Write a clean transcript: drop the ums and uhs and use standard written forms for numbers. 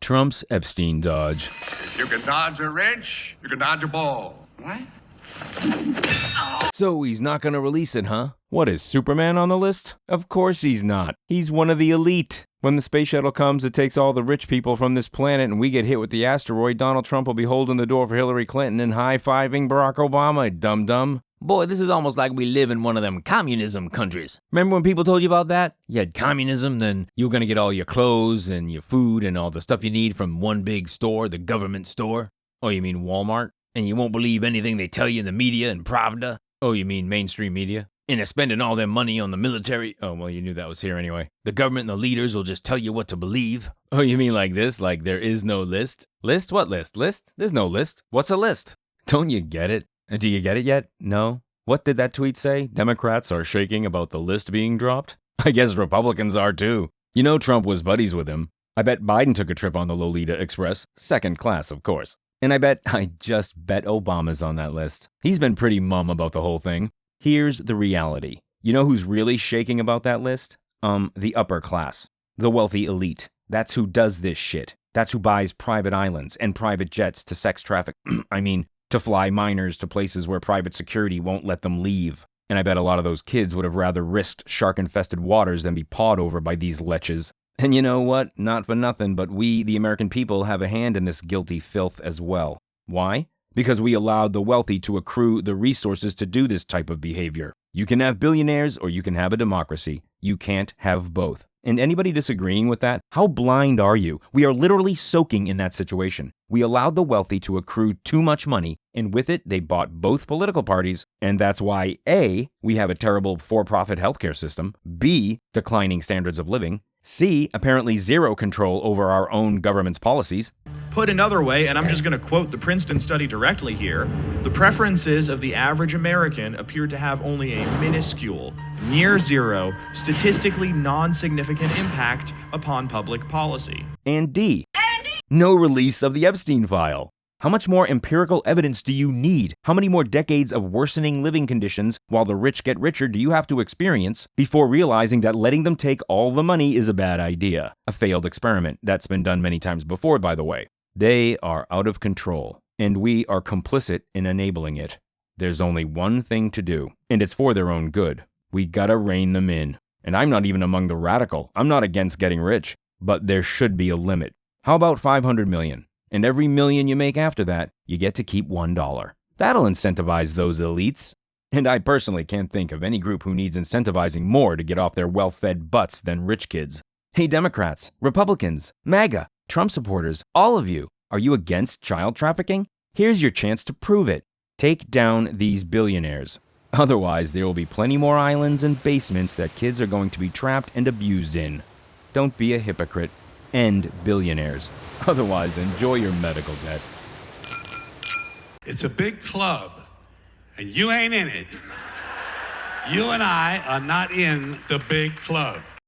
Trump's Epstein dodge. You can dodge a wrench, you can dodge a ball. What? So he's not gonna release it, huh? What, is Superman on the list? Of course he's not. He's one of the elite. When the space shuttle comes, it takes all the rich people from this planet and we get hit with the asteroid, Donald Trump will be holding the door for Hillary Clinton and high-fiving Barack Obama, dum-dum. Boy, this is almost like we live in one of them communism countries. Remember when people told you about that? You had communism, then you were gonna get all your clothes and your food and all the stuff you need from one big store, the government store? Oh, you mean Walmart? And you won't believe anything they tell you in the media and Pravda? Oh, you mean mainstream media? And they're spending all their money on the military? Oh, well, you knew that was here anyway. The government and the leaders will just tell you what to believe. Oh, you mean like this? Like there is no list? List? What list? List? There's no list. What's a list? Don't you get it? Do you get it yet? No? What did that tweet say? Democrats are shaking about the list being dropped? I guess Republicans are too. You know Trump was buddies with him. I bet Biden took a trip on the Lolita Express. Second class, of course. And I just bet Obama's on that list. He's been pretty mum about the whole thing. Here's the reality. You know who's really shaking about that list? The upper class. The wealthy elite. That's who does this shit. That's who buys private islands and private jets to sex traffic. To fly minors to places where private security won't let them leave. And I bet a lot of those kids would have rather risked shark-infested waters than be pawed over by these leches. And you know what? Not for nothing, but we, the American people, have a hand in this guilty filth as well. Why? Because we allowed the wealthy to accrue the resources to do this type of behavior. You can have billionaires or you can have a democracy. You can't have both. And anybody disagreeing with that? How blind are you? We are literally soaking in that situation. We allowed the wealthy to accrue too much money, and with it, they bought both political parties, and that's why A, we have a terrible for-profit healthcare system, B, declining standards of living, C, apparently zero control over our own government's policies. Put another way, and I'm just going to quote the Princeton study directly here, the preferences of the average American appear to have only a minuscule, near zero, statistically non-significant impact upon public policy. And D, no release of the Epstein file. How much more empirical evidence do you need? How many more decades of worsening living conditions while the rich get richer do you have to experience before realizing that letting them take all the money is a bad idea? A failed experiment that's been done many times before, by the way. They are out of control, and we are complicit in enabling it. There's only one thing to do, and it's for their own good. We gotta rein them in. And I'm not even among the radical. I'm not against getting rich, but there should be a limit. How about 500 million? And every million you make after that, you get to keep $1. That'll incentivize those elites. And I personally can't think of any group who needs incentivizing more to get off their well-fed butts than rich kids. Hey, Democrats, Republicans, MAGA, Trump supporters, all of you, are you against child trafficking? Here's your chance to prove it. Take down these billionaires. Otherwise, there will be plenty more islands and basements that kids are going to be trapped and abused in. Don't be a hypocrite. End billionaires. Otherwise, enjoy your medical debt. It's a big club, and you ain't in it. You and I are not in the big club.